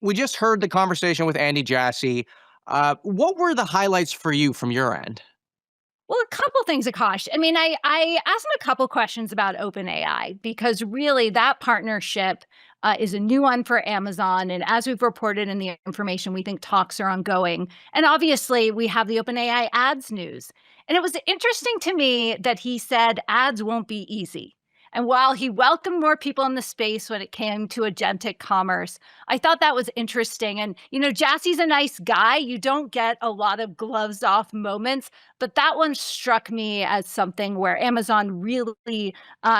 We just heard the conversation with Andy Jassy. What were the highlights for you from your end? Well, a couple things, Akash. I mean, I asked him a couple questions about OpenAI because really that partnership is a new one for Amazon. And as we've reported in the information, we think talks are ongoing. And obviously, we have the OpenAI ads news. And it was interesting to me that he said ads won't be easy. And while he welcomed more people in the space when it came to agentic commerce, I thought that was interesting. And, Jassy's a nice guy. You don't get a lot of gloves off moments, but that one struck me as something where Amazon really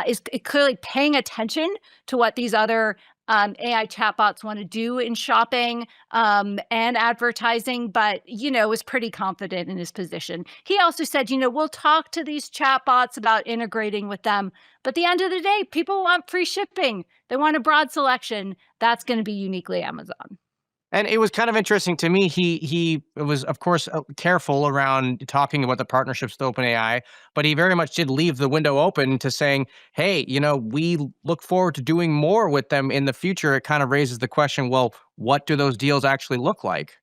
is clearly paying attention to what these other AI chatbots want to do in shopping and advertising, but, was pretty confident in his position. He also said, we'll talk to these chatbots about integrating with them. But at the end of the day, people want free shipping. They want a broad selection. That's going to be uniquely Amazon. And it was kind of interesting to me. He was, of course, careful around talking about the partnerships with OpenAI, but he very much did leave the window open to saying, "Hey, we look forward to doing more with them in the future." It kind of raises the question, well, what do those deals actually look like?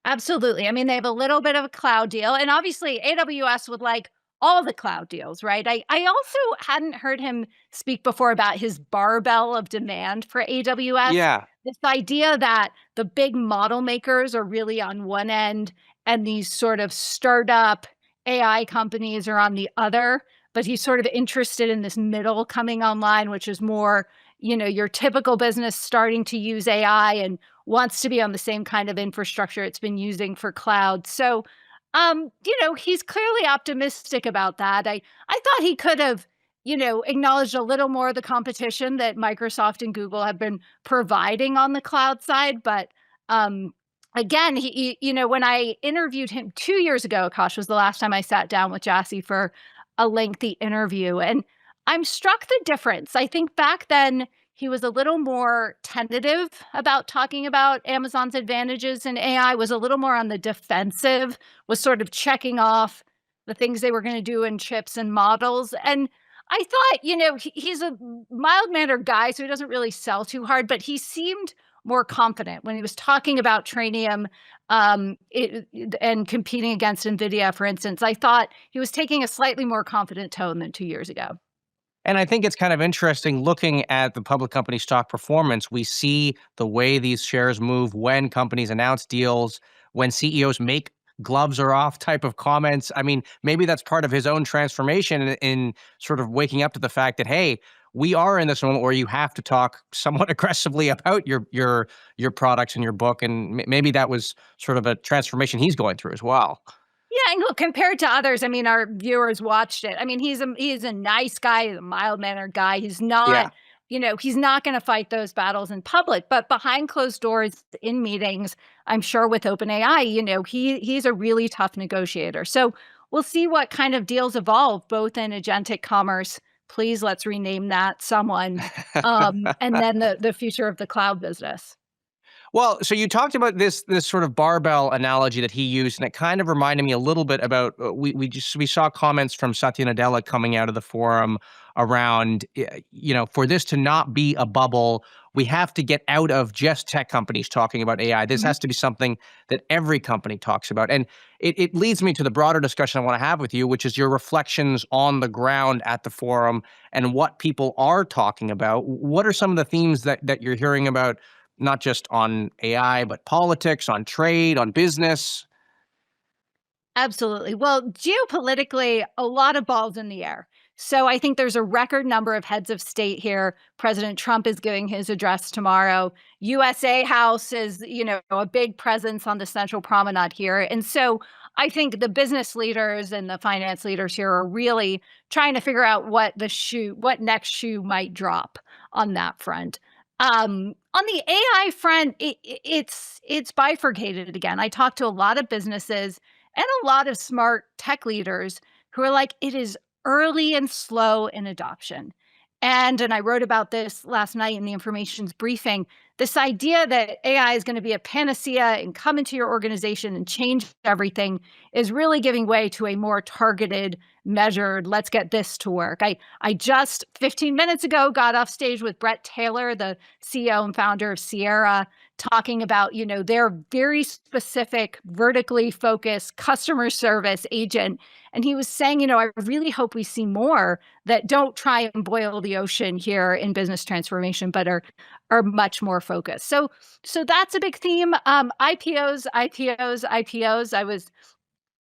Absolutely. I mean, they have a little bit of a cloud deal, and obviously AWS would like all the cloud deals, right? I also hadn't heard him speak before about his barbell of demand for AWS. Yeah. This idea that the big model makers are really on one end and these sort of startup AI companies are on the other, but he's sort of interested in this middle coming online, which is more, your typical business starting to use AI and wants to be on the same kind of infrastructure it's been using for cloud. So, he's clearly optimistic about that. I thought he could have, acknowledged a little more of the competition that Microsoft and Google have been providing on the cloud side. But again, when I interviewed him 2 years ago, Akash was the last time I sat down with Jassy for a lengthy interview. And I'm struck the difference. I think back then he was a little more tentative about talking about Amazon's advantages in AI, was a little more on the defensive, was sort of checking off the things they were going to do in chips and models. And I thought, he's a mild-mannered guy, so he doesn't really sell too hard, but he seemed more confident when he was talking about Trainium and competing against NVIDIA, for instance. I thought he was taking a slightly more confident tone than 2 years ago. And I think it's kind of interesting looking at the public company stock performance. We see the way these shares move when companies announce deals, when CEOs make gloves are off type of comments. I mean, maybe that's part of his own transformation in sort of waking up to the fact that, hey, we are in this moment where you have to talk somewhat aggressively about your products and your book, and maybe that was sort of a transformation he's going through as well. Yeah, and look, compared to others, I mean, our viewers watched it. I mean, he's a nice guy, he's a mild-mannered guy. He's not, Yeah. he's not going to fight those battles in public, but behind closed doors in meetings, I'm sure with OpenAI, he's a really tough negotiator. So we'll see what kind of deals evolve, both in agentic commerce. Please let's rename that someone, and then the future of the cloud business. Well, so you talked about this sort of barbell analogy that he used, and it kind of reminded me a little bit about we saw comments from Satya Nadella coming out of the forum around for this to not be a bubble, we have to get out of just tech companies talking about AI. This Mhm. has to be something that every company talks about, and it leads me to the broader discussion I want to have with you, which is your reflections on the ground at the forum and what people are talking about. What are some of the themes that you're hearing about? Not just on AI, but politics, on trade, on business. Absolutely. Well, geopolitically, a lot of balls in the air. So I think there's a record number of heads of state here. President Trump is giving his address tomorrow. USA House is, a big presence on the Central Promenade here. And so I think the business leaders and the finance leaders here are really trying to figure out what next shoe might drop on that front. On the AI front, it's bifurcated again. I talked to a lot of businesses and a lot of smart tech leaders who are like, it is early and slow in adoption. And I wrote about this last night in the information's briefing. This idea that AI is going to be a panacea and come into your organization and change everything is really giving way to a more targeted measured, let's get this to work. I just 15 minutes ago got off stage with Brett Taylor, the CEO and founder of Sierra, talking about, their very specific, vertically focused customer service agent. And he was saying, I really hope we see more that don't try and boil the ocean here in business transformation, but are much more focused. So that's a big theme. IPOs, IPOs, IPOs. I was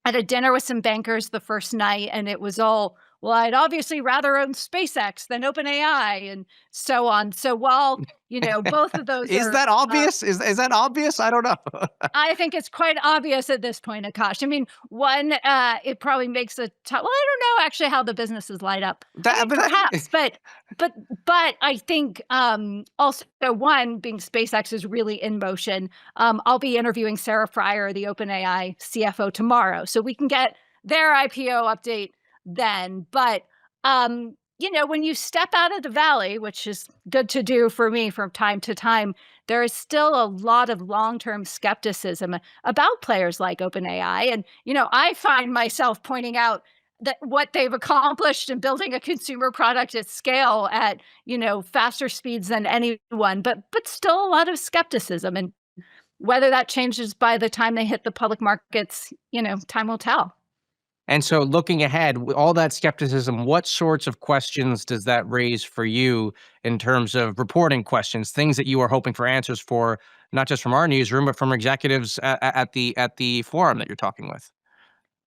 at a dinner with some bankers the first night, and it was all, well, I'd obviously rather own SpaceX than OpenAI and so on. So while, both of those Is are, that obvious? Is that obvious? I don't know. I think it's quite obvious at this point, Akash. I mean, one, it probably makes well, I don't know actually how the businesses light up. Perhaps, but I think also one, being SpaceX is really in motion. I'll be interviewing Sarah Fryer, the OpenAI CFO, tomorrow, so we can get their IPO update then. But when you step out of the valley, which is good to do for me from time to time, there is still a lot of long-term skepticism about players like OpenAI. And, I find myself pointing out that what they've accomplished in building a consumer product at scale at, faster speeds than anyone, but still a lot of skepticism. And whether that changes by the time they hit the public markets, time will tell. And so looking ahead, with all that skepticism, what sorts of questions does that raise for you in terms of reporting questions, things that you are hoping for answers for, not just from our newsroom, but from executives at the forum that you're talking with?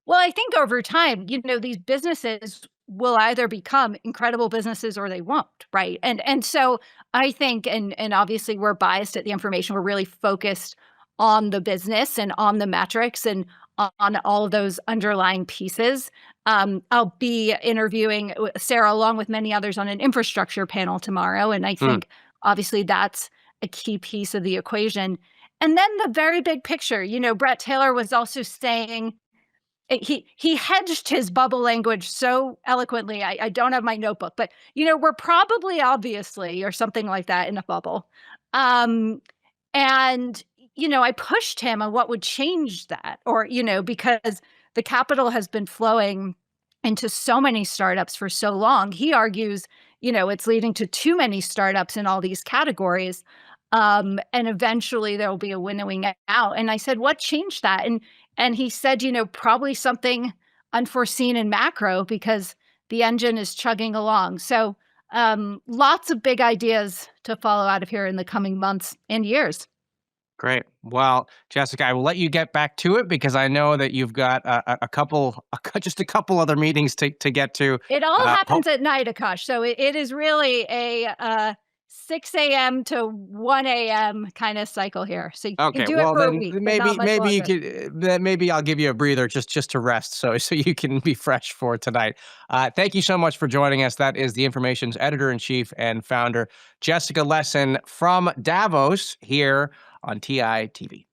Well, I think over time, these businesses will either become incredible businesses or they won't, right? And so I think, and obviously we're biased at the information, we're really focused on the business and on the metrics and on all of those underlying pieces. I'll be interviewing Sarah along with many others on an infrastructure panel tomorrow. And I think obviously that's a key piece of the equation. And then the very big picture, Brett Taylor was also saying, he hedged his bubble language so eloquently. I don't have my notebook, but we're probably obviously or something like that in a bubble. And I pushed him on what would change that, or because the capital has been flowing into so many startups for so long. He argues, it's leading to too many startups in all these categories. And eventually there will be a winnowing out. And I said, what changed that? And he said, probably something unforeseen in macro because the engine is chugging along. So lots of big ideas to follow out of here in the coming months and years. Great. Well, Jessica, I will let you get back to it because I know that you've got just a couple other meetings to get to. It all happens at night, Akash. So it is really a 6 a.m. to 1 a.m. kind of cycle here. So you can do it for a week. Maybe you could. Maybe I'll give you a breather just to rest, so you can be fresh for tonight. Thank you so much for joining us. That is the Information's editor-in-chief and founder, Jessica Lessin from Davos, here on TI TV.